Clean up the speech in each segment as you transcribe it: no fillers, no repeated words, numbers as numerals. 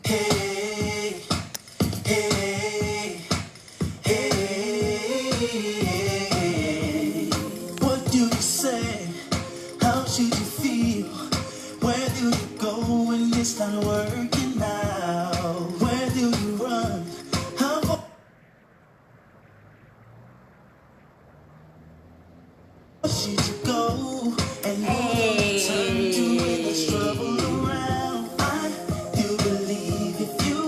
Hey, hey, hey. What do you say? How should you feel? Where do you go when it's not working out? Where do you run? How far should you go? And who will turn to when there's trouble around? I do believe if you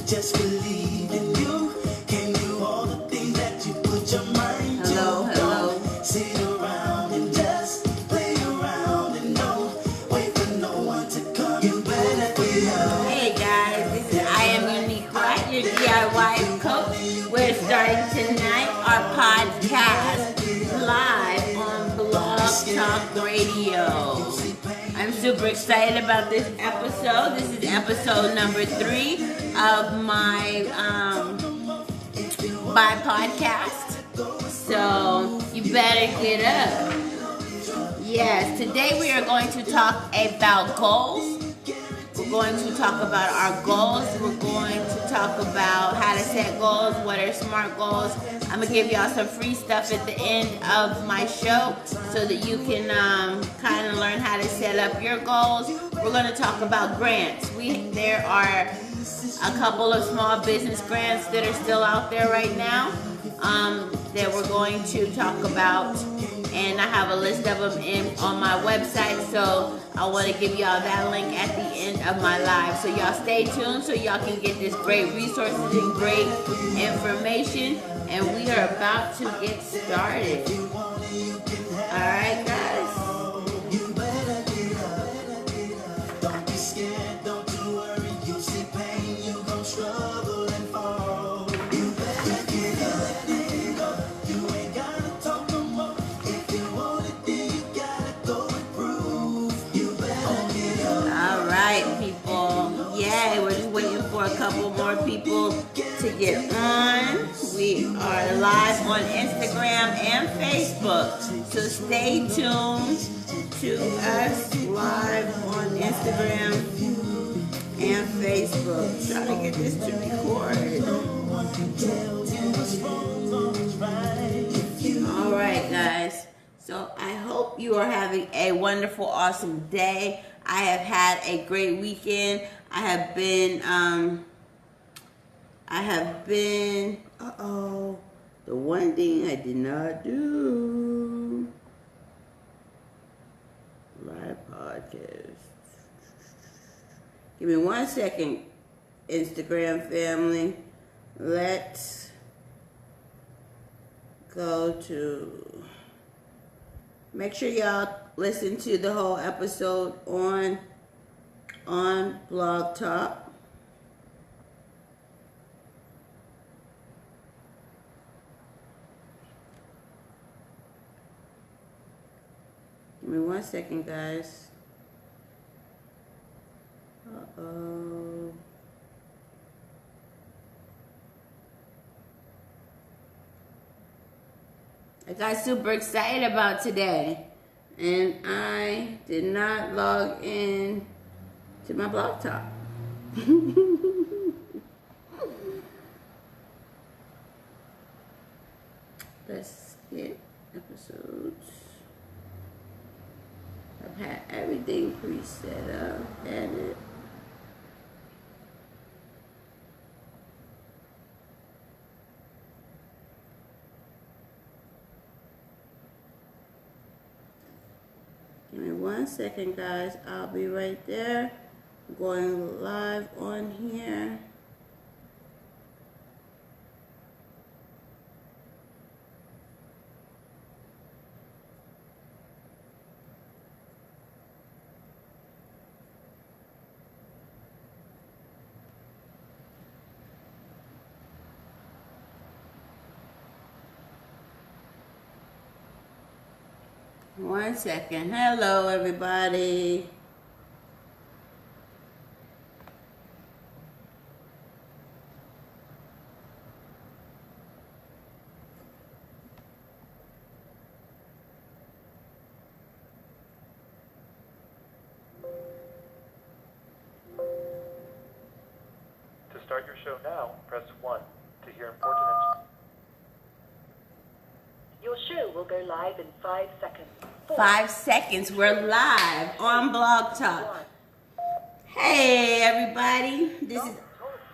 just believe in you can do all the things that you put your mind to. Don't sit around and just play around and don't wait for no one to come. You better get up. Hey guys, this is I Am Unique White, your DIY coach. We're starting tonight our podcast live on Blog Talk Radio. I'm super excited about this episode. This is episode number 3 of my podcast. So you better get up. Yes, today we are going to talk about goals. We're going to talk about our goals. We're going to talk about how to set goals, what are smart goals. I'm going to give y'all some free stuff at the end of my show so that you can kind of learn how to set up your goals. We're going to talk about grants. There are a couple of small business grants that are still out there right now that we're going to talk about. And I have a list of them on my website, so I want to give y'all that link at the end of my live. So y'all stay tuned so y'all can get this great resources and great information. And we are about to get started. Alright guys. Don't be scared, don't you worry. You see pain, you gon' struggle and fall. You better get up, let go. You ain't gotta talk no more. If you want it, then you gotta go and prove. You better get up. Alright people. Yay, we're just waiting for a couple more people to get on. We are live on Instagram and Facebook. So stay tuned to us live on Instagram and Facebook. Trying to get this to record. Alright guys. So I hope you are having a wonderful, awesome day. I have had a great weekend. I have been, the one thing I did not do, live podcast. Give me 1 second, Instagram family. Let's go to, make sure y'all listen to the whole episode on Blog Talk. Give me 1 second, guys. Uh-oh. I got super excited about today. And I did not log in to my Blog Talk. Let's get episodes. I've had everything pre-set up, edit. Give me 1 second, guys. I'll be right there. I'm going live on here. One second. Hello, everybody. start your show now, press 1. To hear important information. Your show will go live in 5 seconds. 5 seconds. We're live on Blog Talk. Hey everybody,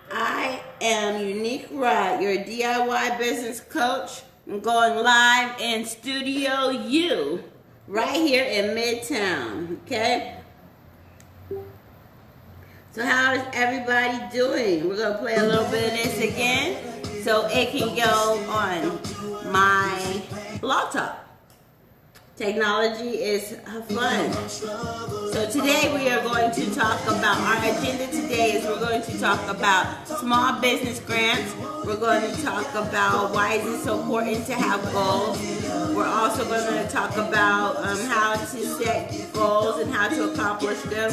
I am Unique Rod, your DIY business coach. I'm going live in Studio U, right here in Midtown, okay? So how is everybody doing? We're going to play a little bit of this again so it can go on my Blog Talk. Technology is fun. So today we are going to talk about, our agenda today is we're going to talk about small business grants. We're going to talk about why is it so important to have goals. We're also going to talk about how to set goals and how to accomplish them.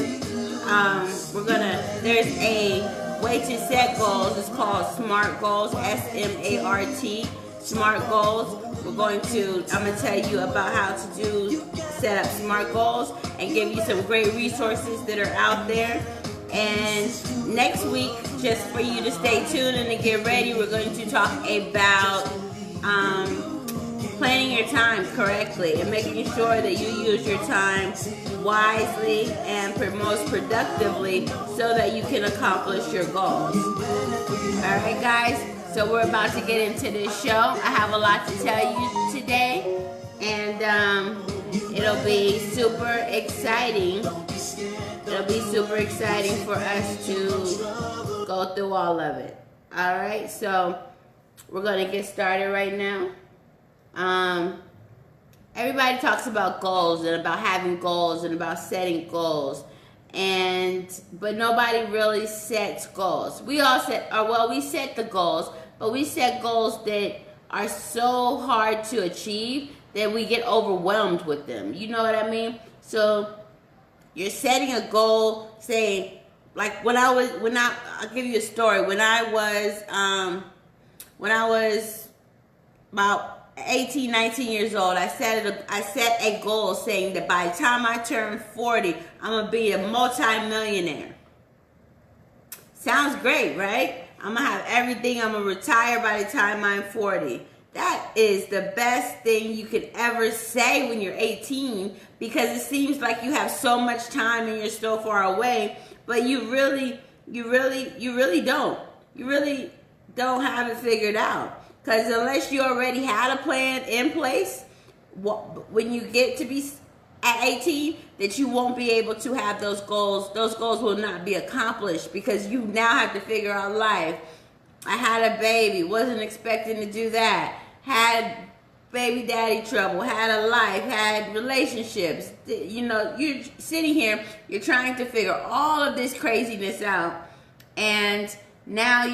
There's a way to set goals. It's called SMART goals, S-M-A-R-T, SMART goals. I'm going to tell you about how to set up SMART goals and give you some great resources that are out there. And next week, just for you to stay tuned and to get ready, we're going to talk about planning your time correctly and making sure that you use your time wisely and most productively so that you can accomplish your goals. All right, guys. So we're about to get into this show. I have a lot to tell you today, and it'll be super exciting. It'll be super exciting for us to go through all of it. All right, so we're gonna get started right now. Everybody talks about goals and about having goals and about setting goals. But nobody really sets goals. We set the goals, but we set goals that are so hard to achieve that we get overwhelmed with them. You know what I mean? So you're setting a goal, saying, like I'll give you a story. When I was about 18, 19 years old, I set a goal saying that by the time I turn 40, I'm going to be a multi-millionaire. Sounds great, right? I'm going to have everything. I'm going to retire by the time I'm 40. That is the best thing you could ever say when you're 18, because it seems like you have so much time and you're so far away, but you really don't. You really don't have it figured out. Because unless you already had a plan in place, when you get to be at 18, that you won't be able to have those goals. Those goals will not be accomplished because you now have to figure out life. I had a baby, wasn't expecting to do that. Had baby daddy trouble, had a life, had relationships. You know, you're sitting here, you're trying to figure all of this craziness out. And now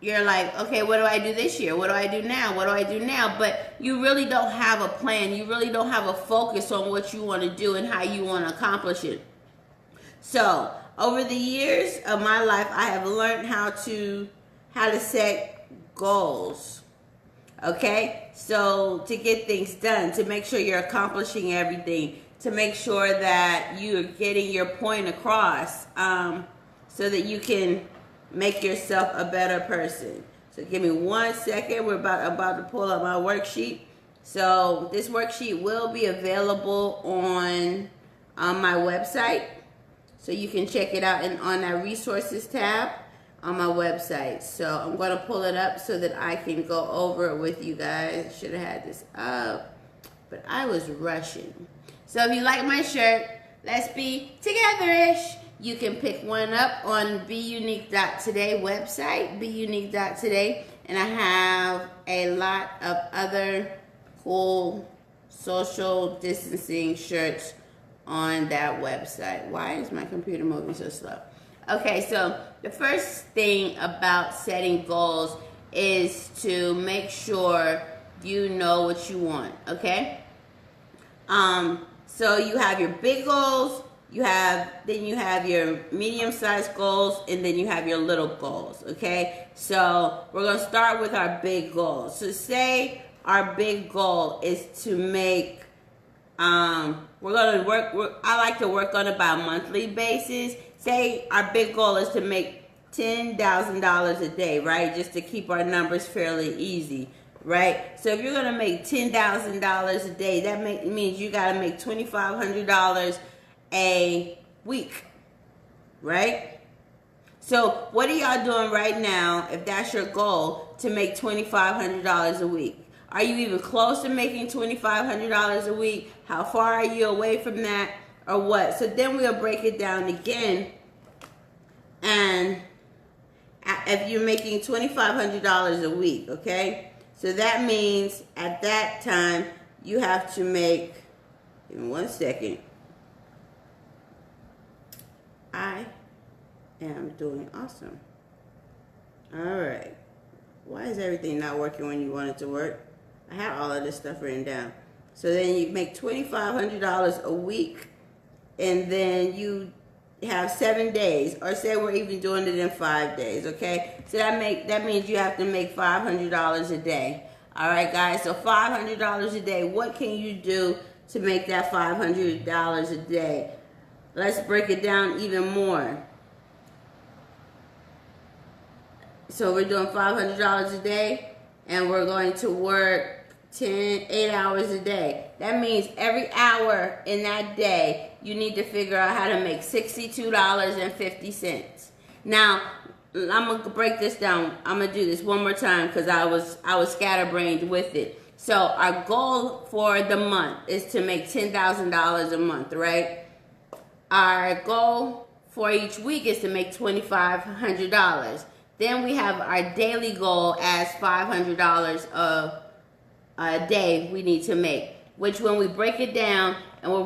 you're like, okay, what do I do this year? What do I do now? What do I do now? But you really don't have a plan. You really don't have a focus on what you want to do and how you want to accomplish it. So over the years of my life, I have learned how to set goals. Okay? So to get things done, to make sure you're accomplishing everything, to make sure that you're getting your point across, so that you can make yourself a better person. So give me 1 second. We're about to pull up my worksheet. So this worksheet will be available on my website. So you can check it out on that resources tab on my website. So I'm going to pull it up so that I can go over it with you guys. Should have had this up, but I was rushing. So if you like my shirt, let's be together-ish. You can pick one up on BeUnique.today website, BeUnique.today, and I have a lot of other cool social distancing shirts on that website. Why is my computer moving so slow? Okay, so the first thing about setting goals is to make sure you know what you want, okay? So you have your big goals, then you have your medium-sized goals, and then you have your little goals, okay? So we're going to start with our big goals. So say our big goal is to make, I like to work on it by a monthly basis. Say our big goal is to make $10,000 a day, right? Just to keep our numbers fairly easy, right? So if you're gonna make $10,000 a day, that means you gotta make $2,500 a week, right? So what are y'all doing right now if that's your goal, to make $2,500 a week? Are you even close to making $2,500 a week? How far are you away from that, or what? So then we'll break it down again. And if you're making $2,500 a week, okay? So that means at that time you have to make, give me 1 second. I am doing awesome. All right. Why is everything not working when you want it to work? I had all of this stuff written down. So then you make $2,500 a week, and then you have 7 days, or say we're even doing it in 5 days, okay? So that means you have to make $500 a day. All right, guys. So $500 a day. What can you do to make that $500 a day? Let's break it down even more. So we're doing $500 a day, and we're going to work 8 hours a day. That means every hour in that day, you need to figure out how to make $62.50. Now, I'm gonna break this down. I'm gonna do this one more time because I was scatterbrained with it. So our goal for the month is to make $10,000 a month, right? Our goal for each week is to make $2,500. Then we have our daily goal as $500 a day we need to make. Which, when we break it down, and we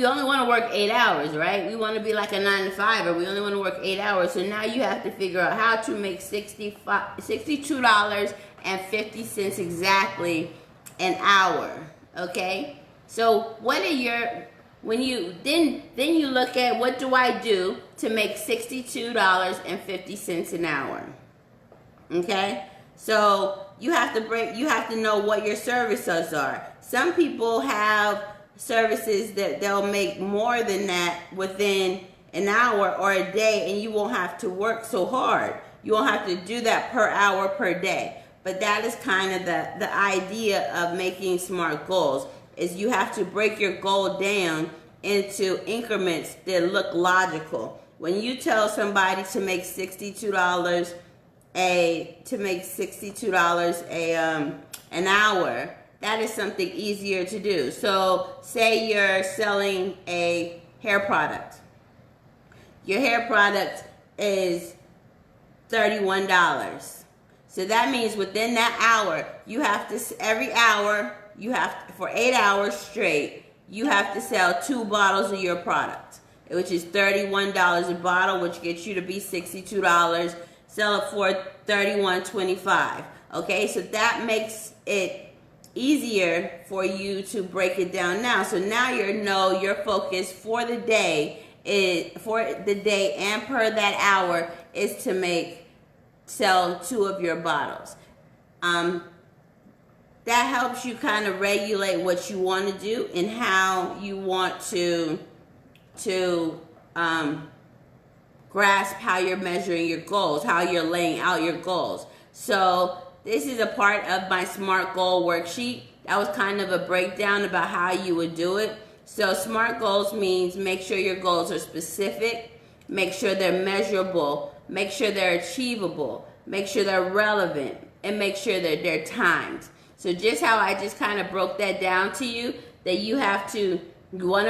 only want to work 8 hours, right? We want to be like a 9 to 5, or we only want to work 8 hours. So now you have to figure out how to make $62.50 exactly an hour. Okay. So what are your then you look at, what do I do to make $62.50 an hour? Okay? So you have to know what your services are. Some people have services that they'll make more than that within an hour or a day, and you won't have to work so hard. You won't have to do that per hour per day. But that is kind of the idea of making SMART goals, is you have to break your goal down into increments that look logical. When you tell somebody to make $62 an hour, that is something easier to do. So say you're selling a hair product. Your hair product is $31. So that means within that hour, every hour, for 8 hours straight, you have to sell 2 bottles of your product, which is $31 a bottle, which gets you to be $62. Sell it for $31.25. Okay, so that makes it easier for you to break it down now. So now your focus for the day and per that hour is to sell 2 of your bottles. That helps you kind of regulate what you want to do and how you want to grasp how you're measuring your goals, how you're laying out your goals. So this is a part of my SMART goal worksheet. That was kind of a breakdown about how you would do it. So SMART goals means make sure your goals are specific, make sure they're measurable, make sure they're achievable, make sure they're relevant, and make sure that they're timed. So just how I just kind of broke that down to you, that you want to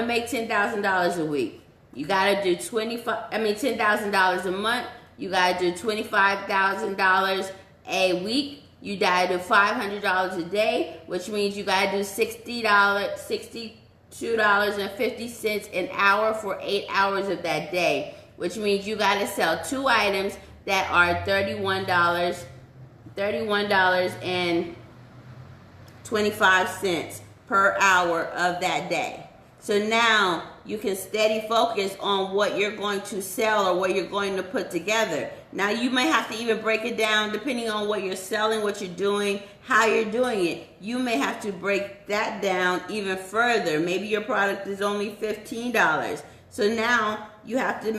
make $10,000 a week. You got to do $10,000 a month. You got to do $25,000 a week. You got to do $500 a day, which means you got to do $62.50 an hour for 8 hours of that day, which means you got to sell 2 items that are $31.25 per hour of that day. So now you can steady focus on what you're going to sell or what you're going to put together. Now you may have to even break it down depending on what you're selling, what you're doing, how you're doing it. You may have to break that down even further. Maybe your product is only $15. So now you have to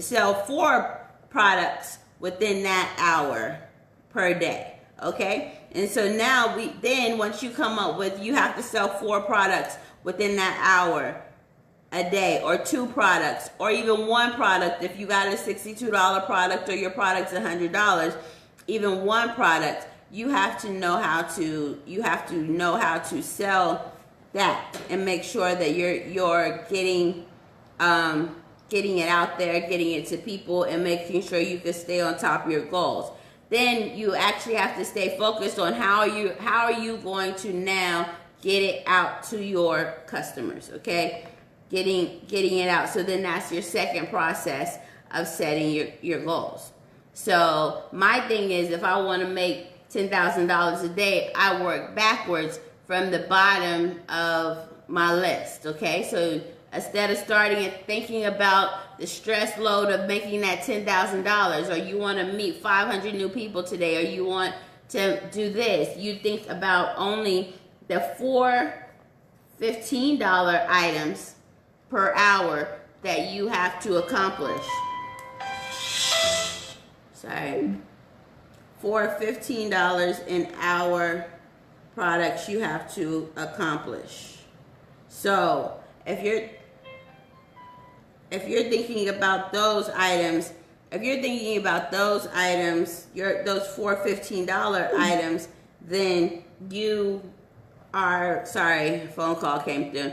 sell 4 products within that hour per day. Okay? And so now once you come up with, you have to sell 4 products within that hour a day, or 2 products, or even 1 product. If you got a $62 product or your product's $100, even 1 product, you have to know how to sell that and make sure that you're getting it out there, getting it to people, and making sure you can stay on top of your goals. Then you actually have to stay focused on how are you going to now get it out to your customers, okay? Getting it out. So then that's your second process of setting your goals. So my thing is, if I want to make $10,000 a day, I work backwards from the bottom of my list, okay? So instead of starting and thinking about the stress load of making that $10,000, or you want to meet 500 new people today, or you want to do this, you think about only the 4 $15 items per hour that you have to accomplish. Sorry. 4 $15 an hour products you have to accomplish. So if you're thinking about those items, those 4 $15 items, then you are, sorry, phone call came through.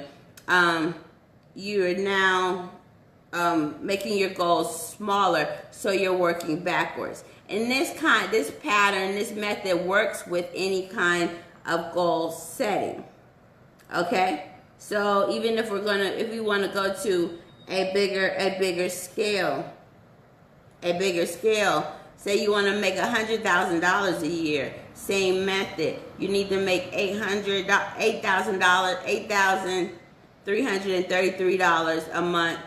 You are now making your goals smaller, so you're working backwards. And this pattern, this method works with any kind of goal setting. Okay? So even if we want to go to a bigger scale, say you want to make $100,000 a year, same method. You need to make $8,333 a month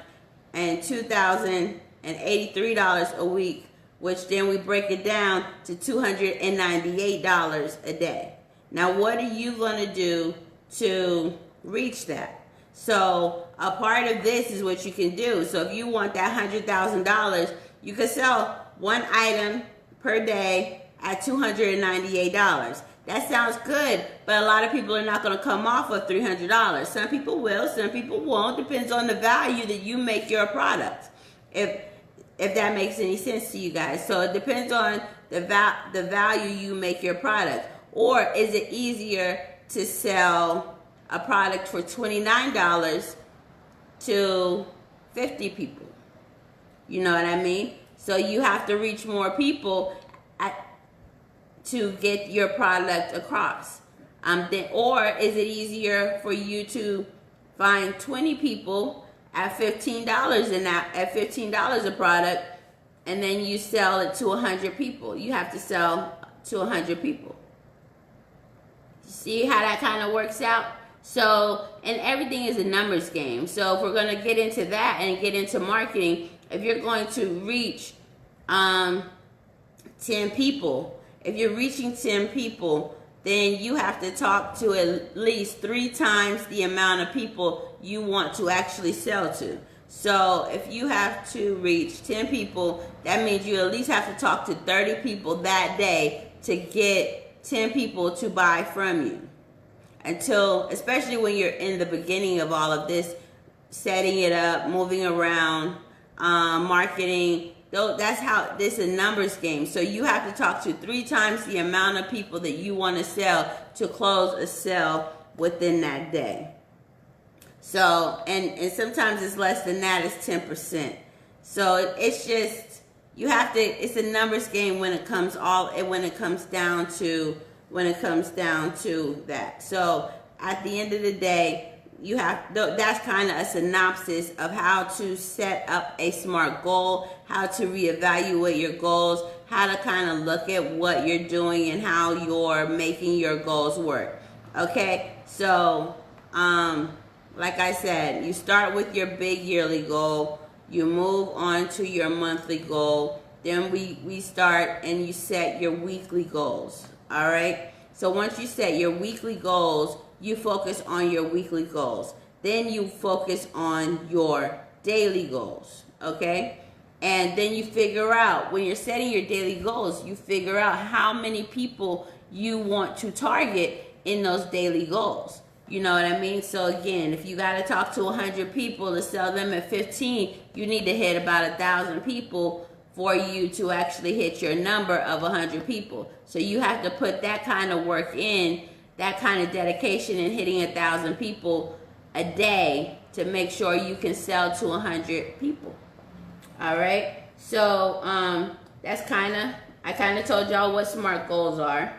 and $2,083 a week, which then we break it down to $298 a day. Now, what are you going to do to reach that? So a part of this is what you can do. So if you want that $100,000, you can sell 1 item per day at $298. That sounds good, but a lot of people are not going to come off of $300. Some people will, some people won't. Depends on the value that you make your product. If that makes any sense to you guys. So it depends on the value you make your product. Or is it easier to sell a product for $29 to 50 people? You know what I mean? So you have to reach more people to get your product across. Or is it easier for you to find 20 people at $15 at $15 a product, and then you sell it to 100 people? You have to sell to 100 people. See how that kind of works out? So, and everything is a numbers game. So if we're going to get into that and get into marketing, if you're going to reach 10 people, if you're reaching 10 people, then you have to talk to at least 3 times the amount of people you want to actually sell to. So if you have to reach 10 people, that means you at least have to talk to 30 people that day to get 10 people to buy from you. Especially when you're in the beginning of all of this, setting it up, moving around, marketing. That's how this is a numbers game. So you have to talk to 3 times the amount of people that you want to sell to close a sale within that day. So, and sometimes it's less than that, it's 10%. So it's just, it's a numbers game when it comes down to that. So at the end of the day, that's kind of a synopsis of how to set up a SMART goal, how to reevaluate your goals, how to kind of look at what you're doing and how you're making your goals work. Okay, so like I said, you start with your big yearly goal, you move on to your monthly goal, then we start and you set your weekly goals. All right, so once you set your weekly goals, you focus on your weekly goals. Then you focus on your daily goals, okay? And then you figure out, when you're setting your daily goals, you figure out how many people you want to target in those daily goals. You know what I mean? So again, if you got to talk to 100 people to sell them at 15, you need to hit about 1,000 people for you to actually hit your number of 100 people. So you have to put that kind of work in, that kind of dedication in hitting 1,000 people a day to make sure you can sell to 100 people. All right? So that's I kind of told y'all what SMART goals are.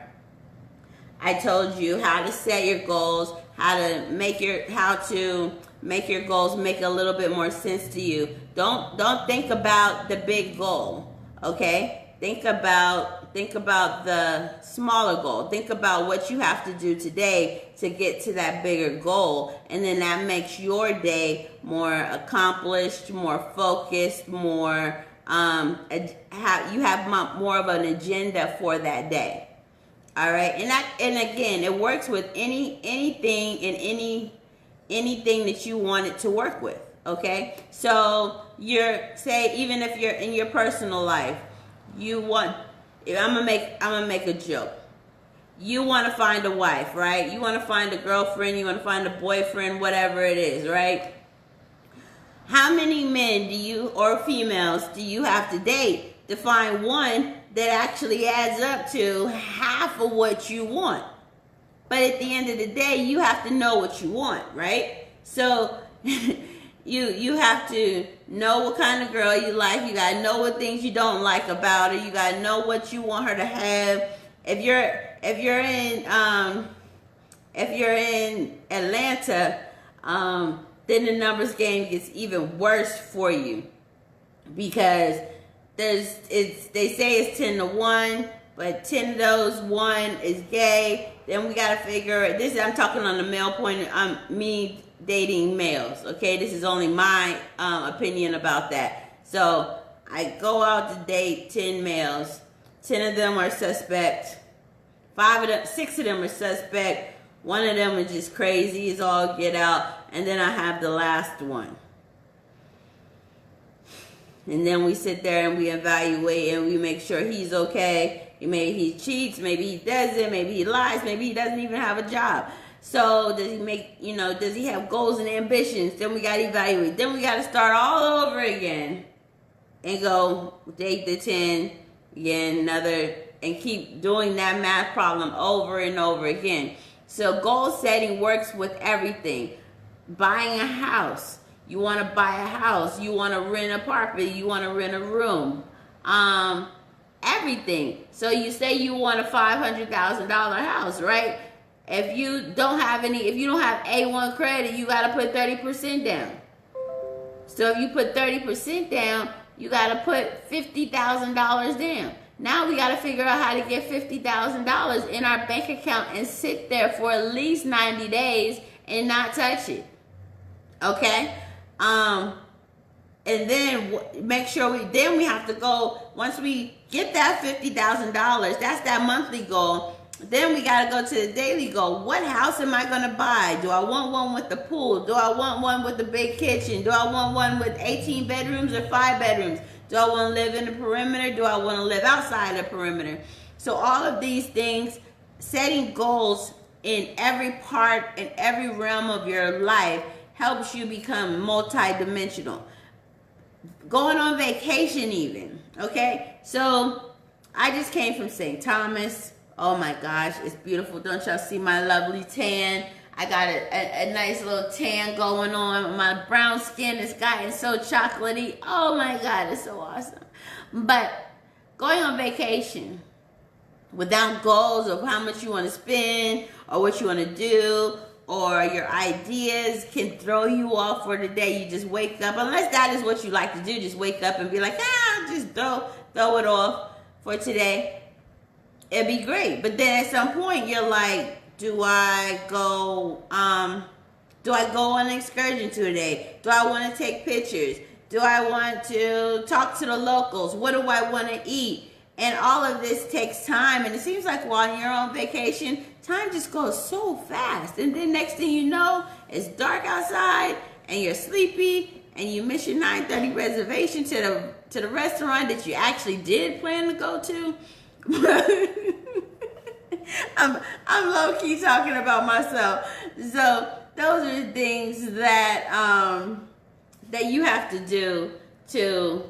I told you how to set your goals, how to make your goals make a little bit more sense to you. Don't think about the big goal, okay? Think about the smaller goal. Think about what you have to do today to get to that bigger goal, and then that makes your day more accomplished, more focused, more you have more of an agenda for that day. All right, and again, it works with anything and anything that you want it to work with. Okay, so even if you're in your personal life, I'm gonna make a joke. You want to find a wife, right? You want to find a girlfriend, you want to find a boyfriend, whatever it is, right? How many men or females do you have to date to find one that actually adds up to half of what you want? But at the end of the day, you have to know what you want, right? So you have to know what kind of girl you like. You gotta know what things you don't like about her. You gotta know what you want her to have. If you're in Atlanta, then the numbers game gets even worse for you, because they say it's 10 to 1, but 10 of those 1 is gay. Then we gotta figure this. I'm talking on the male point. Me dating males. Okay, this is only my opinion about that. So I go out to date 10 males. 10 of them are suspect. 6 of them are suspect. 1 of them is just crazy. It's all get out. And then I have the last one. And then we sit there and we evaluate and we make sure he's okay. Maybe he cheats, maybe he doesn't, maybe he lies, maybe he doesn't even have a job. So does he have goals and ambitions? Then we got to evaluate. Then we got to start all over again and go date the 10 again, and keep doing that math problem over and over again. So goal setting works with everything. Buying a house. You want to buy a house. You want to rent an apartment. You want to rent a room. Everything. So you say you want a $500,000 house, right? If you don't have A1 credit, you got to put 30% down. So if you put 30% down, you got to put $50,000 down. Now we got to figure out how to get $50,000 in our bank account and sit there for at least 90 days and not touch it. Okay? And then make sure we have to go, once we get that $50,000, that's that monthly goal. Then we got to go to the daily goal. What house am I going to buy? Do I want one with the pool? Do I want one with the big kitchen? Do I want one with 18 bedrooms or 5 bedrooms? Do I want to live in the perimeter? Do I want to live outside the perimeter? So all of these things, setting goals in every part, in every realm of your life, helps you become multidimensional. Going on vacation even, okay? So I just came from St. Thomas. Oh my gosh, it's beautiful. Don't y'all see my lovely tan? I got a nice little tan going on. My brown skin has gotten so chocolatey. Oh my God, it's so awesome. But going on vacation without goals of how much you want to spend or what you want to do, or your ideas can throw you off for the day. You just wake up, unless that is what you like to do, just wake up and be like, just throw it off for today. It'd be great. But then at some point you're like, do I go on an excursion today? Do I want to take pictures? Do I want to talk to the locals? What do I want to eat? And all of this takes time. And it seems like while you're on vacation, time just goes so fast. And then next thing you know, it's dark outside and you're sleepy and you miss your 9:30 reservation to the restaurant that you actually did plan to go to. I'm low key talking about myself. So those are the things that that you have to do to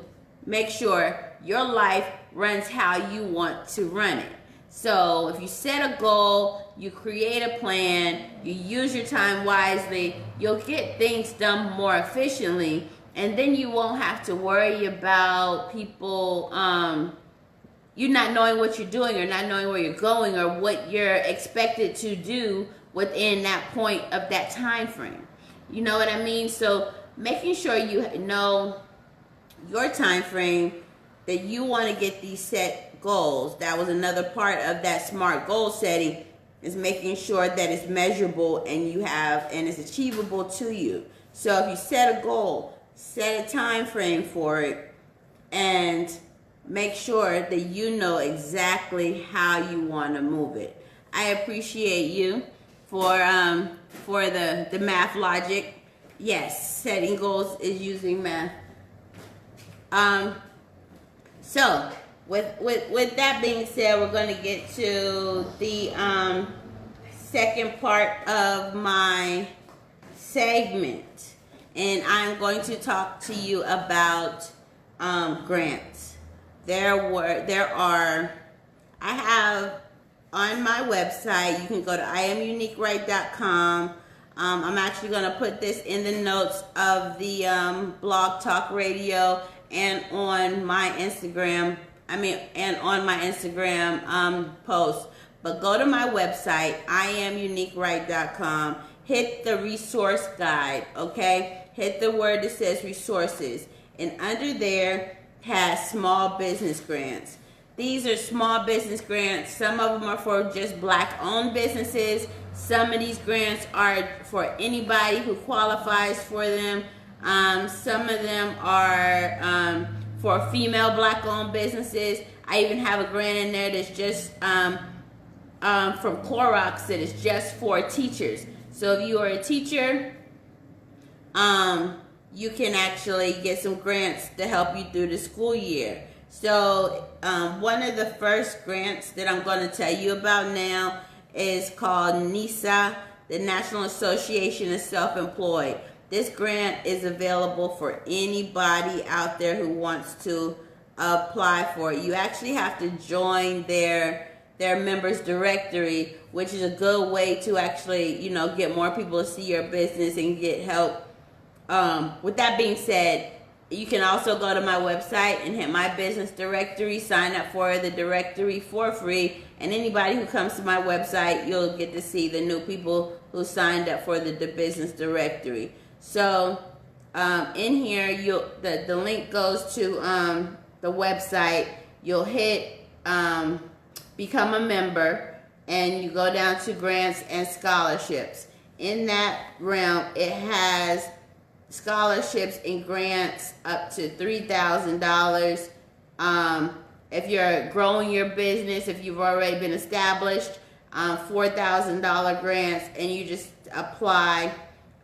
make sure your life runs how you want to run it. So if you set a goal, you create a plan, you use your time wisely, you'll get things done more efficiently, and then you won't have to worry about people you not knowing what you're doing or not knowing where you're going or what you're expected to do within that point of that time frame. You know what I mean? So making sure you know your time frame that you want to get these set goals. That was another part of that SMART goal setting, is making sure that it's measurable and it's achievable to you. So if you set a goal, set a time frame for it, and make sure that you know exactly how you want to move it. I appreciate you for the math logic. Yes, setting goals is using math. So with that being said, we're going to get to the second part of my segment, and I'm going to talk to you about grants. I have on my website, you can go to IamUniqueRight.com. I'm actually going to put this in the notes of the Blog Talk Radio and on my Instagram. Post. But go to my website, IamUniqueRight.com. Hit the resource guide, okay? Hit the word that says resources. And under there has small business grants. These are small business grants. Some of them are for just Black-owned businesses. Some of these grants are for anybody who qualifies for them. Some of them are for female Black-owned businesses. I even have a grant in there that's just from Clorox that is just for teachers. So if you are a teacher, you can actually get some grants to help you through the school year. So one of the first grants that I'm going to tell you about now is called NISA, the National Association of Self-Employed. This grant is available for anybody out there who wants to apply for it. You actually have to join their members directory, which is a good way to actually, get more people to see your business and get help. With that being said, you can also go to my website and hit my business directory, sign up for the directory for free, and anybody who comes to my website, you'll get to see the new people who signed up for the business directory. So in here, the link goes to the website. You'll hit become a member, and you go down to grants and scholarships. In that realm, it has scholarships and grants up to $3,000. If you're growing your business, if you've already been established, $4,000 grants, and you just apply.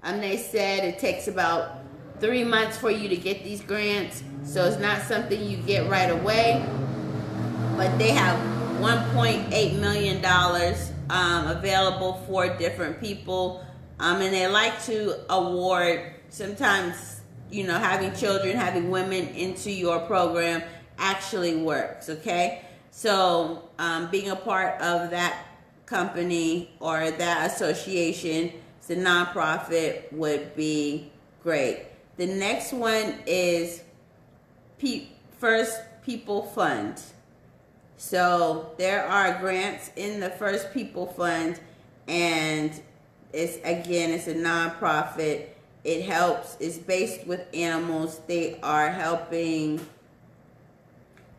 They said it takes about 3 months for you to get these grants, so it's not something you get right away. But they have $1.8 million available for different people, and they like to award. Sometimes, having children, having women into your program actually works, okay? So, being a part of that company or that association, it's a nonprofit, would be great. The next one is First People Fund. So, there are grants in the First People Fund, and it's a nonprofit. It helps. It's based with animals. They are helping.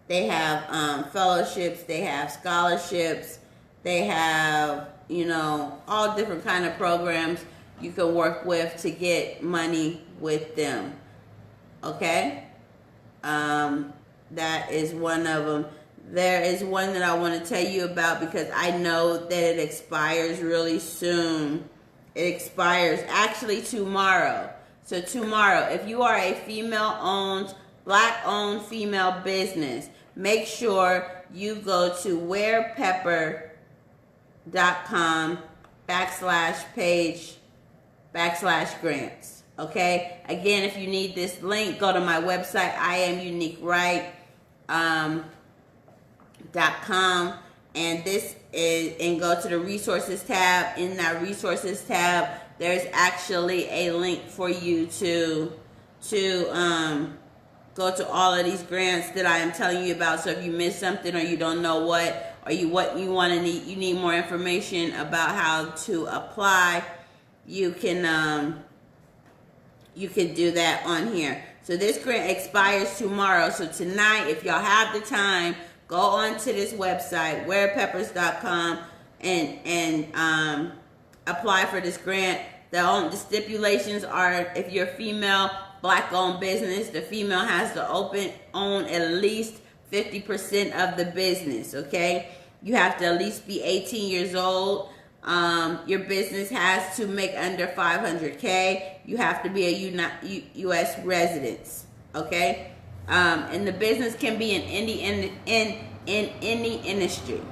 They have fellowships. They have scholarships. They have, all different kind of programs you can work with to get money with them. Okay? That is one of them. There is one that I want to tell you about because I know that it expires really soon. It expires actually tomorrow. So tomorrow, if you are a female-owned, black-owned female business, make sure you go to wearpepper.com/page/grants. Okay? Again, if you need this link, go to my website, IamUniqueRight.com, and go to the resources tab. In that resources tab, there's actually a link for you to go to all of these grants that I am telling you about. So if you missed something, or you don't know what you need more information about how to apply, you can do that on here. So this grant expires tomorrow. So tonight, if y'all have the time, go on to this website, wearpeppers.com, and apply for this grant. The stipulations are, if you're a female, black-owned business, the female has to own at least 50% of the business, okay? You have to at least be 18 years old. Your business has to make under $500K. You have to be a U.S. resident, okay? And the business can be in any industry.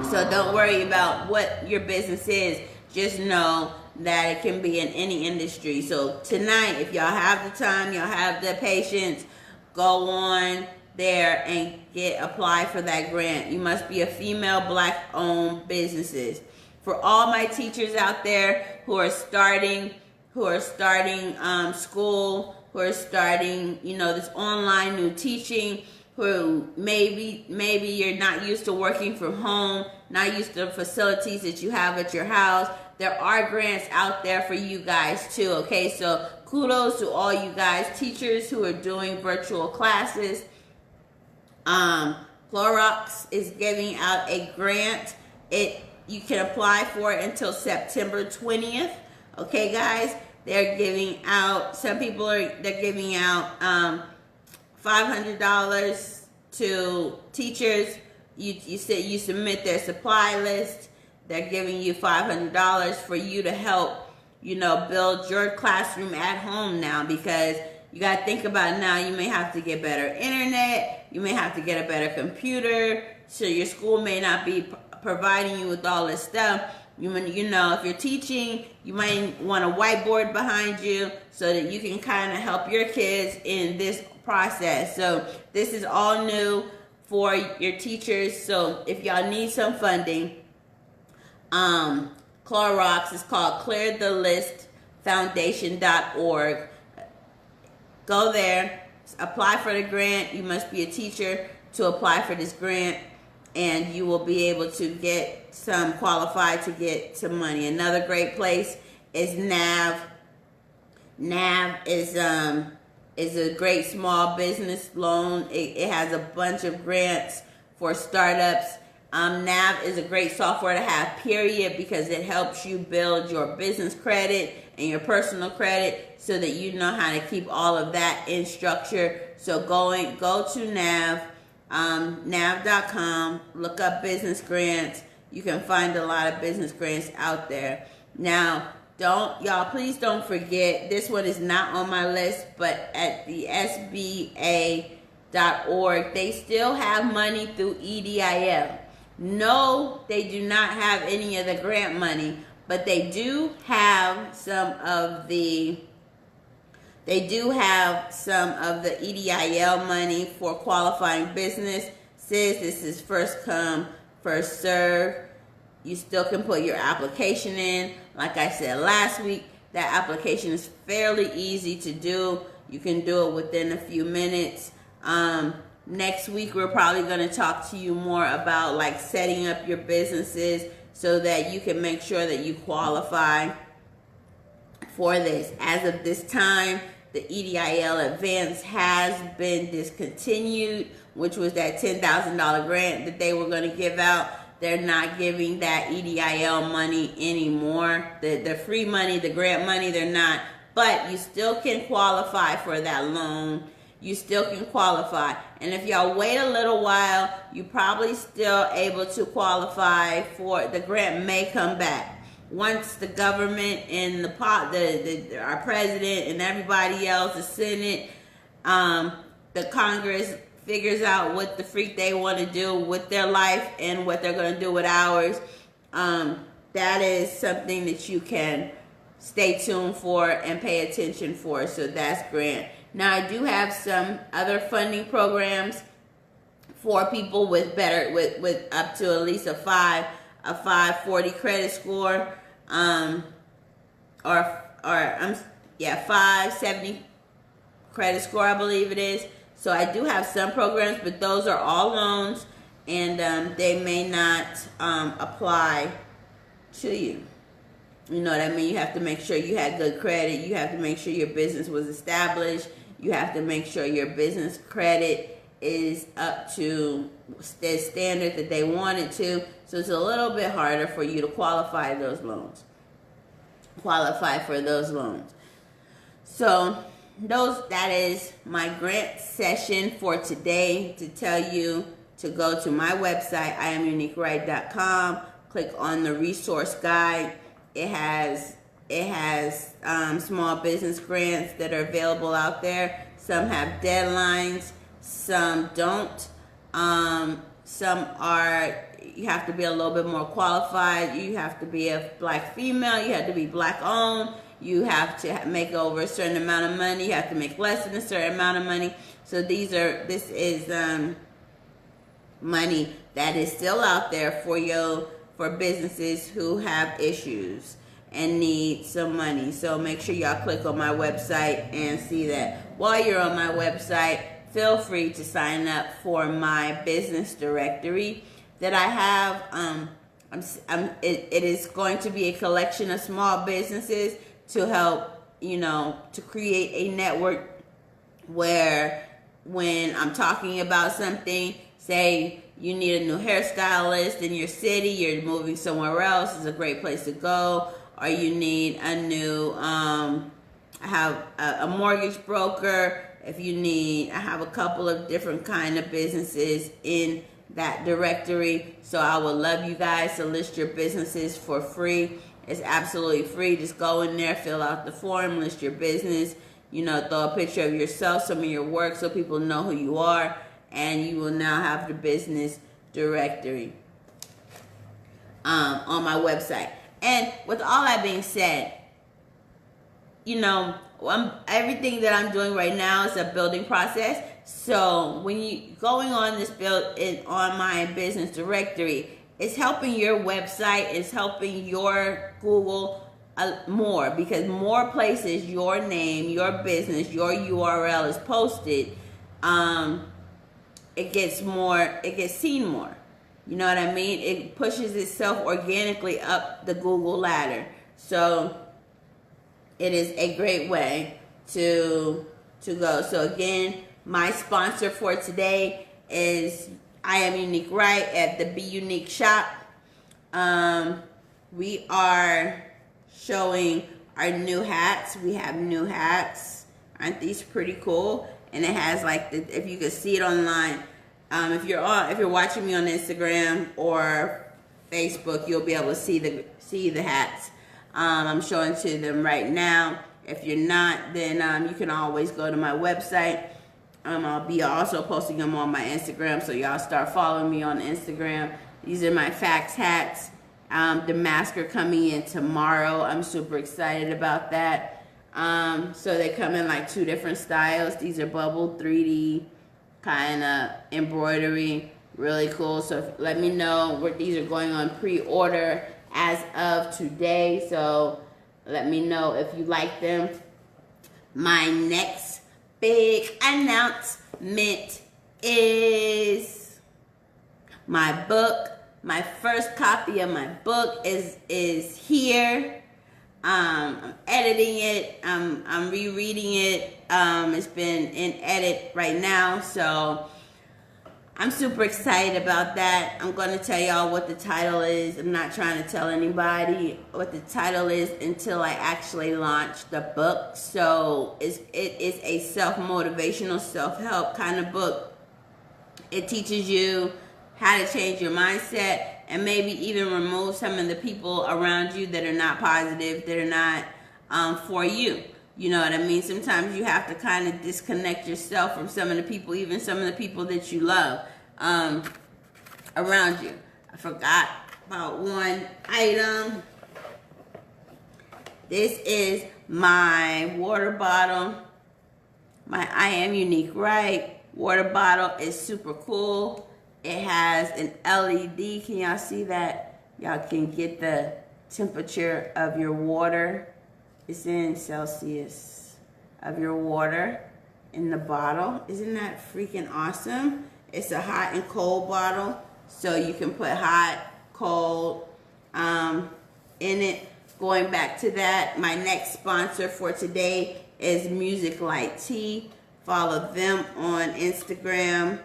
So don't worry about what your business is. Just know that it can be in any industry. So tonight, if y'all have the time, y'all have the patience, go on there and apply for that grant. You must be a female, black-owned businesses. For all my teachers out there who are starting school, who are starting, this online new teaching, who maybe you're not used to working from home, not used to the facilities that you have at your house, there are grants out there for you guys too, okay? So kudos to all you guys, teachers who are doing virtual classes. Clorox is giving out a grant. You can apply for it until September 20th. Okay, guys? They're giving out, they're giving out $500 to teachers. You submit their supply list. They're giving you $500 for you to help, build your classroom at home now, because you got to think about it now. You may have to get better internet. You may have to get a better computer. So your school may not be providing you with all this stuff. If you're teaching, you might want a whiteboard behind you so that you can kind of help your kids in this process. So this is all new for your teachers. So if y'all need some funding, Clorox is called clearthelistfoundation.org. Go there, apply for the grant. You must be a teacher to apply for this grant, and you will be able to qualify to get some money. Another great place is NAV. NAV is a great small business loan. It has a bunch of grants for startups. NAV is a great software to have, period, because it helps you build your business credit and your personal credit so that you know how to keep all of that in structure. So go to NAV, nav.com, look up business grants. You can find a lot of business grants out there. Now, please don't forget, this one is not on my list, but at the SBA.org, they still have money through EDIL. No, they do not have any of the grant money, but they do have some of the EDIL money for qualifying businesses. This is first come, first serve. You still can put your application in. Like I said last week, that application is fairly easy to do. You can do it within a few minutes. Next week, we're probably going to talk to you more about setting up your businesses so that you can make sure that you qualify for this. As of this time, the EDIL Advance has been discontinued, which was that $10,000 grant that they were going to give out. They're not giving that EDIL money anymore. The free money, the grant money, they're not. But you still can qualify for that loan. You still can qualify. And if y'all wait a little while, you're probably still able to qualify for the grant. May come back. once the government and our president and everybody else, the Senate, the Congress figures out what the freak they want to do with their life and what they're going to do with ours, that is something that you can stay tuned for and pay attention for. So that's Grant. Now, I do have some other funding programs for people with with up to at least a 540 credit score, 570 credit score, I believe it is. So I do have some programs, but those are all loans, and they may not apply to you. You know what I mean? You have to make sure you had good credit. You have to make sure your business was established. You have to make sure your business credit is up to the standard that they want it to. So it's a little bit harder for you to qualify for those loans. So that is my grant session for today, to tell you to go to my website, IamUniqueRight.com. Click on the resource guide. It has small business grants that are available out there. Some have deadlines, some don't. Some are, you have to be a little bit more qualified. You have to be a black female. You have to be black owned. You have to make over a certain amount of money. You have to make less than a certain amount of money. So this is money that is still out there for businesses who have issues and need some money. So make sure y'all click on my website and see that. While you're on my website, feel free to sign up for my business directory that I have. It is going to be a collection of small businesses to help, to create a network where when I'm talking about something, say you need a new hairstylist in your city, you're moving somewhere else, it's a great place to go. Or you need a new, I have a mortgage broker. If you need, I have a couple of different kind of businesses in that directory. So I would love you guys to list your businesses for free. It's absolutely free. Just go in there, fill out the form, list your business, throw a picture of yourself, some of your work, so people know who you are, and you will now have the business directory on my website. And with all that being said, everything that I'm doing right now is a building process. So when you going on this on my business directory, it's helping your website, it's helping your Google more, because more places your name, your business, your URL is posted, it gets seen more. You know what I mean? It pushes itself organically up the Google ladder. So it is a great way to go. So again, my sponsor for today is I Am Unique Right at the Be Unique shop. We are showing our new hats. We have new hats. Aren't these pretty cool? And it has if you can see it online. If you're watching me on Instagram or Facebook, you'll be able to see the hats. I'm showing to them right now. If you're not, then you can always go to my website. I'll be also posting them on my Instagram, so y'all start following me on Instagram. These are my Fax hats. The masks are coming in tomorrow. I'm super excited about that. So they come in 2 different styles. These are bubble 3D kind of embroidery, really cool. So let me know where these are going on pre-order as of today. So let me know if you like them. My next big announcement is my book. My first copy of my book is here. I'm editing it. I'm rereading it. It's been in edit right now, so I'm super excited about that. I'm going to tell y'all what the title is. I'm not trying to tell anybody what the title is until I actually launch the book. So it is a self-motivational, self-help kind of book. It teaches you how to change your mindset, and maybe even remove some of the people around you that are not positive, that are not for you. You know what I mean? Sometimes you have to kind of disconnect yourself from some of the people, even some of the people that you love around you. I forgot about one item. This is my water bottle. My I Am Unique Right water bottle is super cool. It has an LED. Can y'all see that? Y'all can get the temperature of your water. It's in Celsius of your water in the bottle. Isn't that freaking awesome? It's a hot and cold bottle, so you can put hot, cold in it. Going back to that, my next sponsor for today is Music Light Tea. Follow them on Instagram.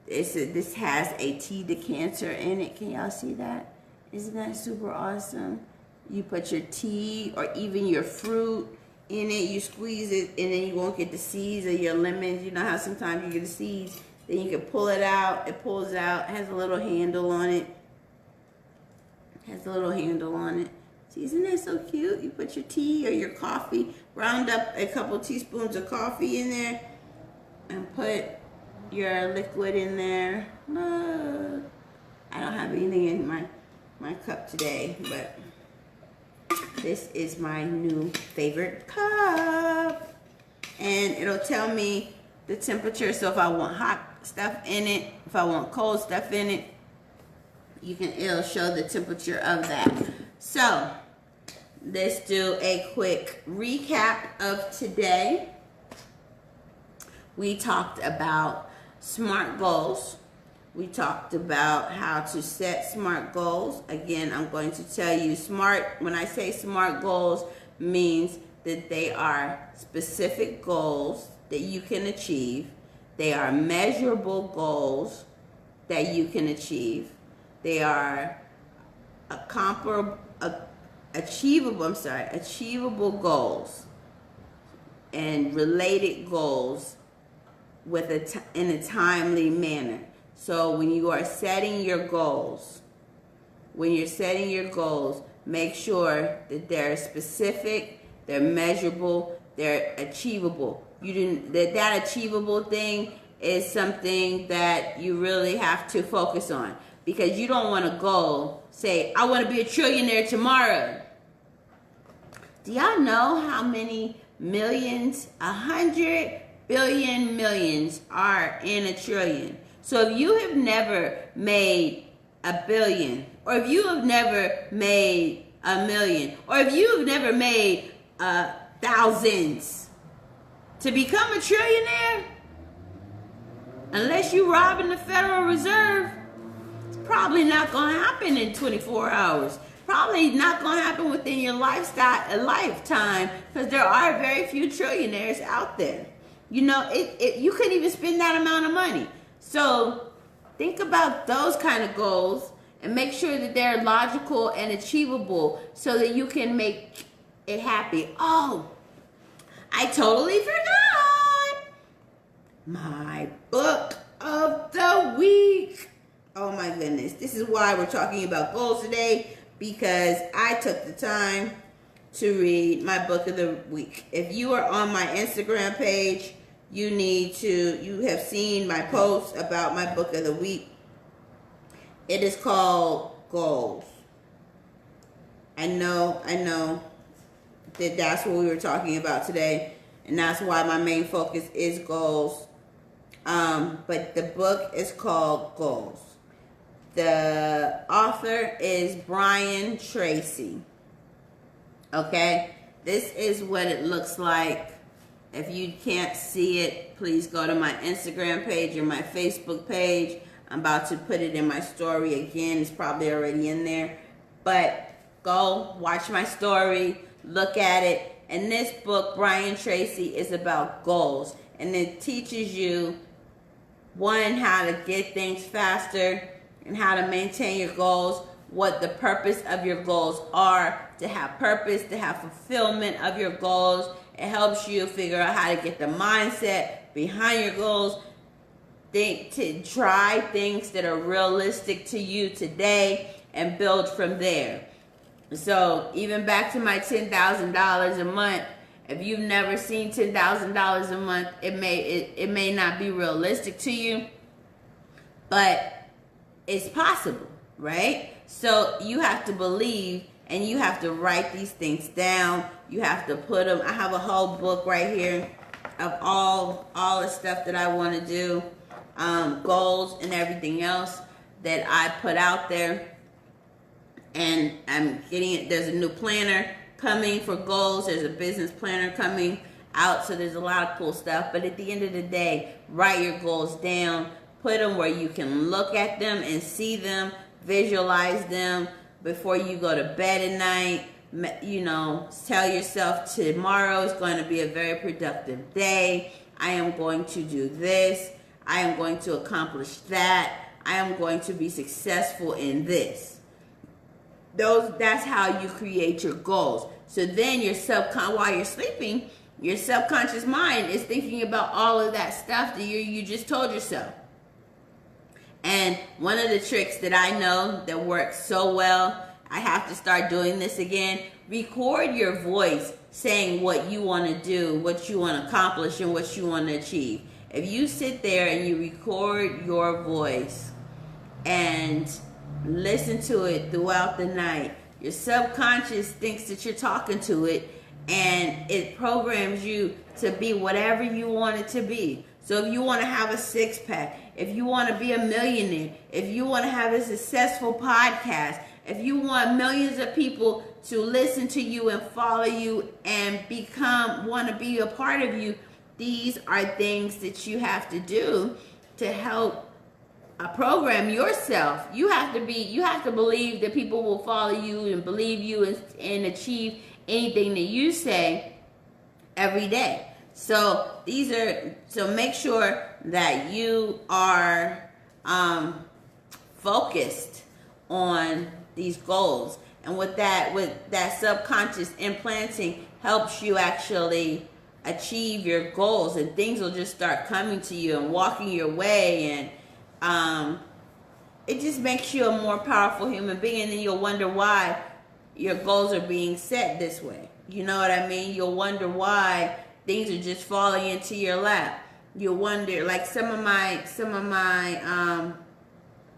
This has a tea decanter in it. Can y'all see that? Isn't that super awesome? You put your tea or even your fruit in it. You squeeze it, and then you won't get the seeds of your lemons. You know how sometimes you get the seeds. Then you can pull it out. It pulls out. It has a little handle on it. See, isn't that so cute? You put your tea or your coffee, round up a couple teaspoons of coffee in there, and put your liquid in there. Look. I don't have anything in my cup today, but this is my new favorite cup. And it'll tell me the temperature. So if I want hot stuff in it, if I want cold stuff in it, it'll show the temperature of that. So let's do a quick recap of today. We talked about SMART goals. We talked about how to set SMART goals. Again, I'm going to tell you SMART, when I say SMART goals, means that they are specific goals that you can achieve. They are measurable goals that you can achieve. They are achievable goals and related goals in a timely manner. So when you are setting your goals, make sure that they're specific, they're measurable, they're achievable. That achievable thing is something that you really have to focus on, because you don't want to go say, I want to be a trillionaire tomorrow. Do y'all know how many millions? 100 billion millions are in a trillion. So if you have never made $1 billion, or if you have never made $1 million, or if you have never made thousands, to become a trillionaire, unless you're robbing the Federal Reserve, it's probably not going to happen in 24 hours. Probably not going to happen within your lifetime, because there are very few trillionaires out there. You know, you couldn't even spend that amount of money. So think about those kind of goals and make sure that they're logical and achievable so that you can make it happy. Oh, I totally forgot my book of the week. Oh my goodness. This is why we're talking about goals today, because I took the time to read my book of the week. If you are on my Instagram page, you have seen my post about my book of the week. It is called Goals. I know that that's what we were talking about today, and that's why my main focus is goals. But the book is called Goals. The author is Brian Tracy. Okay, this is what it looks like. If you can't see it, please go to my Instagram page or my Facebook page. I'm about to put it in my story again. It's probably already in there. But go watch my story, look at it. And this book, Brian Tracy, is about goals. And it teaches you, one, how to get things faster and how to maintain your goals, what the purpose of your goals are, to have purpose, to have fulfillment of your goals. It helps you figure out how to get the mindset behind your goals. to try things that are realistic to you today and build from there. So even back to my $10,000 a month, if you've never seen $10,000 a month, it may not be realistic to you, but it's possible, right? So you have to believe, and you have to write these things down. You have to put them. I have a whole book right here of all the stuff that I want to do, goals and everything else that I put out there. And I'm getting it. There's a new planner coming for goals. There's a business planner coming out. So there's a lot of cool stuff. But at the end of the day, write your goals down. Put them where you can look at them and see them, visualize them before you go to bed at night. You know, tell yourself tomorrow is going to be a very productive day. I am going to do this. I am going to accomplish that. I am going to be successful in this. That's how you create your goals. So then while you're sleeping, your subconscious mind is thinking about all of that stuff that you just told yourself. And one of the tricks that I know that works so well, I have to start doing this again. Record your voice saying what you want to do, what you want to accomplish, and what you want to achieve. If you sit there and you record your voice and listen to it throughout the night, your subconscious thinks that you're talking to it, and it programs you to be whatever you want it to be. So if you want to have a six-pack, if you want to be a millionaire, if you want to have a successful podcast, if you want millions of people to listen to you and follow you and want to be a part of you, these are things that you have to do to help program yourself. You have to believe that people will follow you and believe you and achieve anything that you say every day. So make sure that you are focused on these goals. And with that subconscious implanting helps you actually achieve your goals, and things will just start coming to you and walking your way, and it just makes you a more powerful human being. And then you'll wonder why your goals are being set this way. You know what I mean? You'll wonder why things are just falling into your lap. You'll wonder, like some of my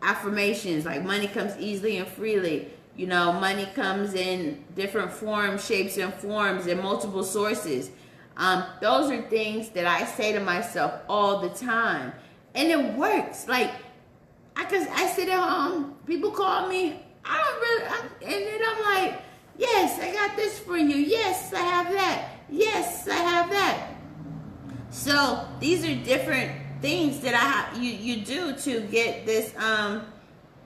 affirmations, like money comes easily and freely. You know, money comes in different forms, shapes, and forms, and multiple sources. Those are things that I say to myself all the time, and it works. Like, I sit at home, people call me, and then I'm like, yes, I got this for you. Yes, I have that. Yes, I have that. So these are different things that you do to get this.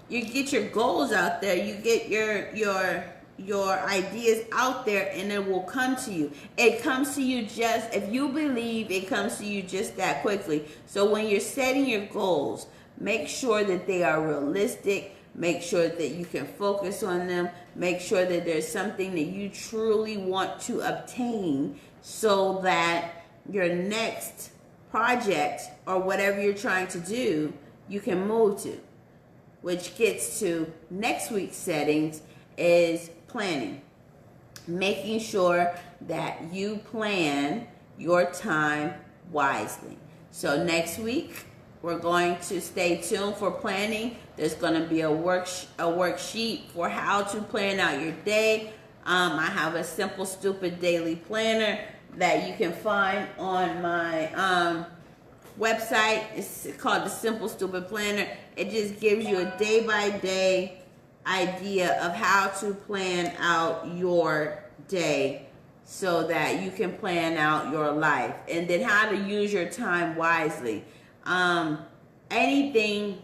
You get your goals out there. You get your ideas out there, and it will come to you. It comes to you if you believe, it comes to you just that quickly. So when you're setting your goals, make sure that they are realistic. Make sure that you can focus on them. Make sure that there's something that you truly want to obtain, so that your next project or whatever you're trying to do, you can move to. Which gets to next week's settings is planning. Making sure that you plan your time wisely. So next week, we're going to stay tuned for planning. There's going to be a worksheet for how to plan out your day. I have a Simple Stupid daily planner that you can find on my website. It's called the Simple Stupid Planner. It just gives you a day-by-day idea of how to plan out your day so that you can plan out your life, and then how to use your time wisely. Anything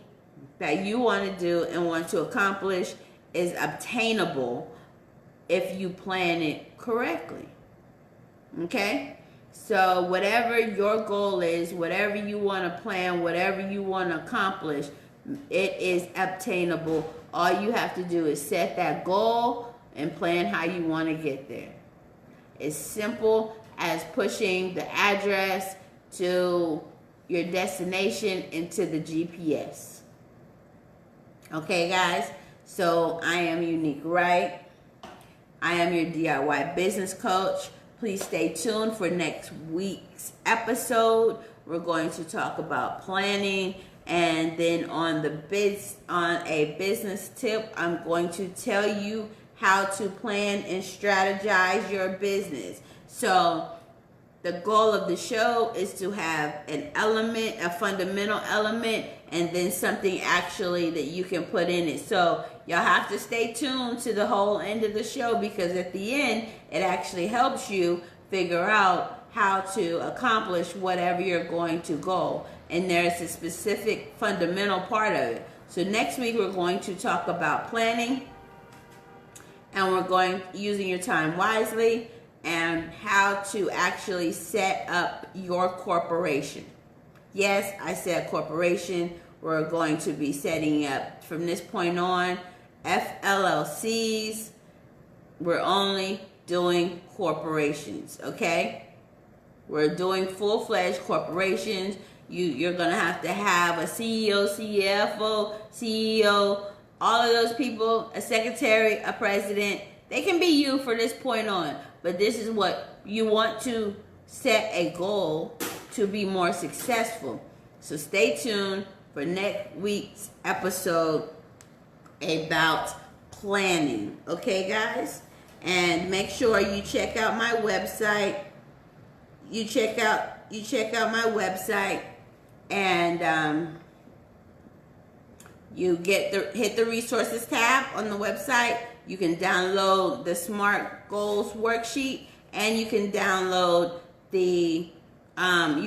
that you want to do and want to accomplish is obtainable if you plan it correctly. Okay? So whatever your goal is, whatever you want to plan, whatever you want to accomplish, it is obtainable. All you have to do is set that goal and plan how you want to get there. It's simple as pushing the address to your destination into the GPS. Okay, guys? So I am Unique Wright. I am your DIY business coach. Please stay tuned for next week's episode. We're going to talk about planning, and then on a business tip, I'm going to tell you how to plan and strategize your business. So the goal of the show is to have an element, a fundamental element, and then something actually that you can put in it. So y'all have to stay tuned to the whole end of the show, because at the end, it actually helps you figure out how to accomplish whatever you're going to go. And there's a specific fundamental part of it. So next week, we're going to talk about planning, and we're going using your time wisely, and how to actually set up your corporation. Yes, I said corporation. We're going to be setting up from this point on FLLCs. We're only doing corporations, okay? We're doing full-fledged corporations. You're going to have a CEO, CFO, CEO, all of those people, a secretary, a president. They can be you for this point on. But this is what you want to set a goal to be more successful. So stay tuned for next week's episode about planning. Okay, guys? And make sure you check out my website. You check out my website, and you hit the resources tab on the website. You can download the SMART Goals worksheet, and you can download you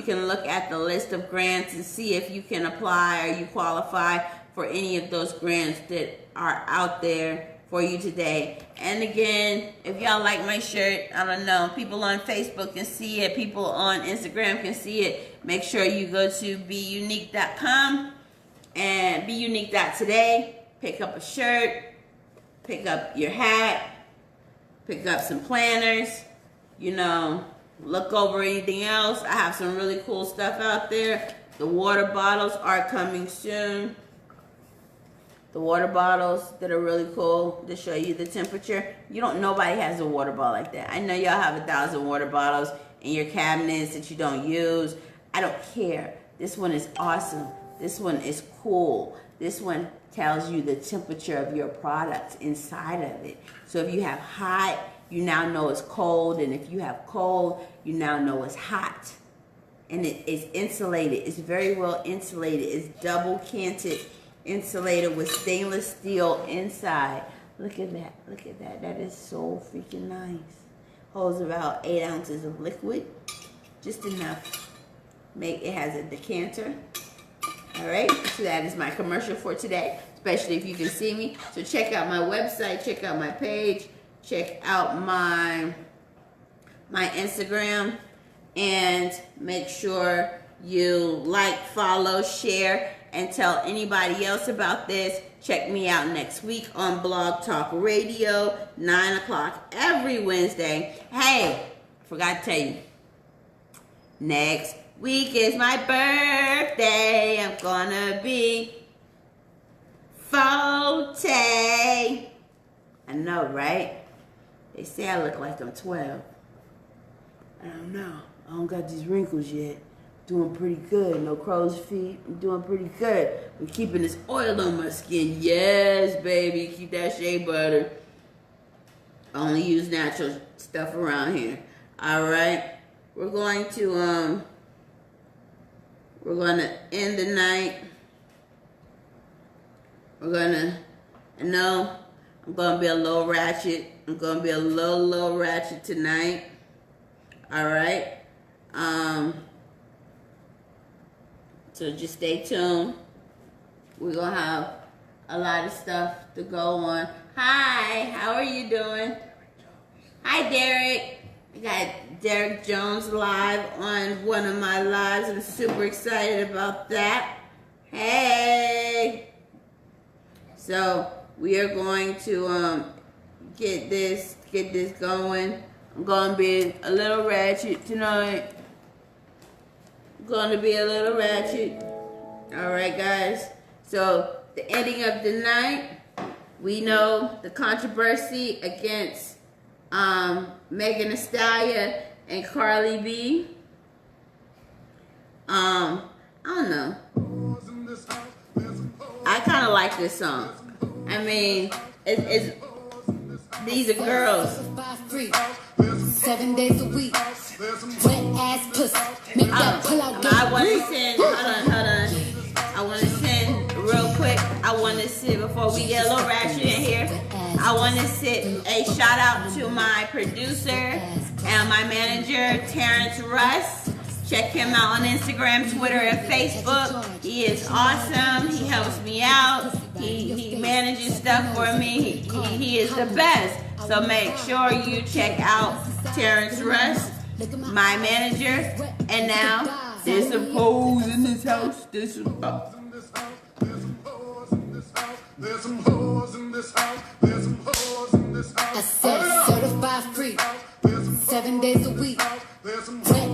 can look at the list of grants and see if you can apply or you qualify for any of those grants that are out there for you today. And again, if y'all like my shirt, I don't know, people on Facebook can see it, people on Instagram can see it. Make sure you go to beunique.com and beunique.today, pick up a shirt, pick up your hat, pick up some planners, look over anything else. I have some really cool stuff out there. The water bottles are coming soon. The water bottles that are really cool to show you the temperature. Nobody has a water bottle like that. I know y'all have 1,000 water bottles in your cabinets that you don't use. I don't care. This one is awesome. This one is cool. This one tells you the temperature of your product inside of it. So if you have hot, you now know it's cold. And if you have cold, you now know it's hot. And it is insulated. It's very well insulated. It's double canted insulated with stainless steel inside. Look at that. Look at that. That is so freaking nice. Holds about 8 ounces of liquid. Just enough. It has a decanter. All right, so that is my commercial for today, especially if you can see me. So check out my website, check out my page, check out my Instagram, and make sure you like, follow, share, and tell anybody else about this. Check me out next week on Blog Talk Radio, 9 o'clock every Wednesday. Hey, forgot to tell you, next week is my birthday. I'm gonna be 40. I know, right? They say I look like I'm 12. I don't know. I don't got these wrinkles yet. Doing pretty good. No crow's feet. I'm doing pretty good. I'm keeping this oil on my skin. Yes, baby. Keep that shea butter. I only use natural stuff around here. All right. We're going to end the night. I know I'm gonna be a little ratchet. I'm gonna be a little ratchet tonight. All right. So just stay tuned. We're gonna have a lot of stuff to go on. Hi, how are you doing? Hi, Derek. I got Derek Jones live on one of my lives. I'm super excited about that. Hey. So we are going to get this going. I'm gonna be a little ratchet tonight. Gonna be a little ratchet. Alright, guys. So, the ending of the night, we know the controversy against Megan Thee Stallion and Carly B. I don't know. I kind of like this song. I mean, it's these are girls. 7 days a week. Wet ass pussy. Make that pull out. I want to send. Hold on. I want to send real quick. I want to send before we get a little ratchet in here. I want to send a shout out to my producer and my manager, Terrence Russ. Check him out on Instagram, Twitter, and Facebook. He is awesome. He helps me out. He manages stuff for me. He is the best. So make sure you check out Terrence Russ, my manager. And now, there's some hoes in this house. There's some hoes. There's some hoes in this house. There's some hoes in this house. I said certified free. 7 days a week. Wet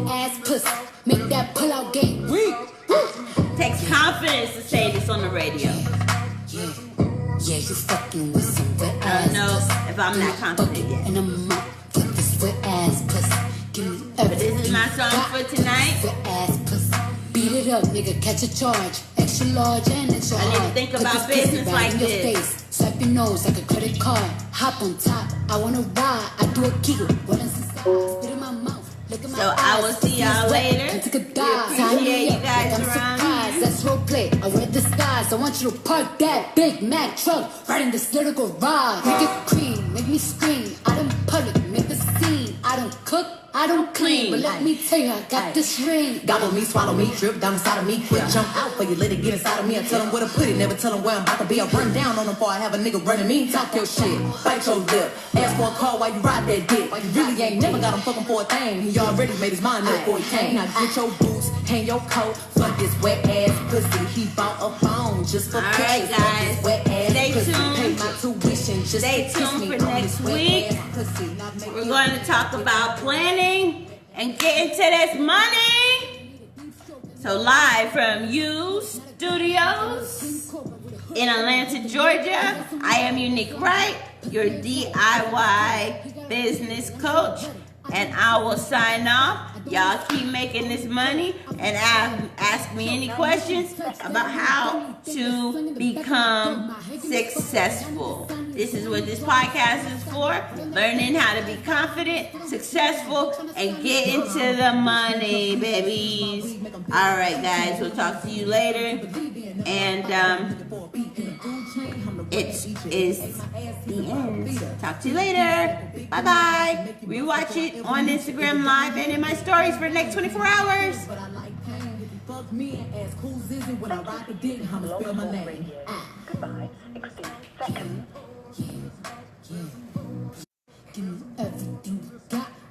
ass pussy. Make that pull out game weak. Takes confidence to say this on the radio. Yeah, you fucking with some wet I ass don't know pussy. if I'm not confident yet. And I'm up for this wet ass pussy. Give me everything. This is my song for tonight. Wet ass pussy. Beat it up, nigga, catch a charge. Extra large and extra I need to hard. think Put about this pussy business right like in your this. face. Swipe your nose like a credit card. Hop on top, I wanna ride. I do a giggle. What else inside? Spit in my mouth. Look at my So eyes. I will see y'all later. And take a We dive. appreciate you guys I'm around surprised. here. That's role play. I wear disguise. I want you to park that Big Mac truck right in this little garage. Make it cream, make me scream. Out in public, make a scene. I don't cook, I don't clean. But let me tell you, I got this ring. Gobble me, swallow me, drip down inside of me. Quick jump out for you, let it get inside of me. I tell them where to put it, never tell them where I'm about to be. I run down on them before I have a nigga running me. Talk your shit, bite your lip. Ask for a call while you ride that dick. You really ain't never got him fucking for a thing. He already made his mind up before he came. Now get your boots, hang your coat. Fuck this wet ass pussy. He bought a phone just for All right, pictures. Fuck guys. this wet ass Stay pussy. tuned. Pay my tuition just Stay to kiss tuned me for on next this wet week. ass pussy. Now make We're you- going to talk about planning and getting to this money. So live from U Studios in Atlanta, Georgia, I am Unique Wright, your DIY business coach, and I will sign off. Y'all keep making this money and ask me any questions about how to become successful. This is what this podcast is for. Learning how to be confident, successful, and get into the money, babies. All right, guys, we'll talk to you later. And it is the end. Talk to you later. Bye-bye. Rewatch it on Instagram Live and in my stories for the next 24 hours. But I like pain. If you fuck me and ask who's is it when I ride the dick, I'ma spell my name. Goodbye. 60 seconds. Yeah.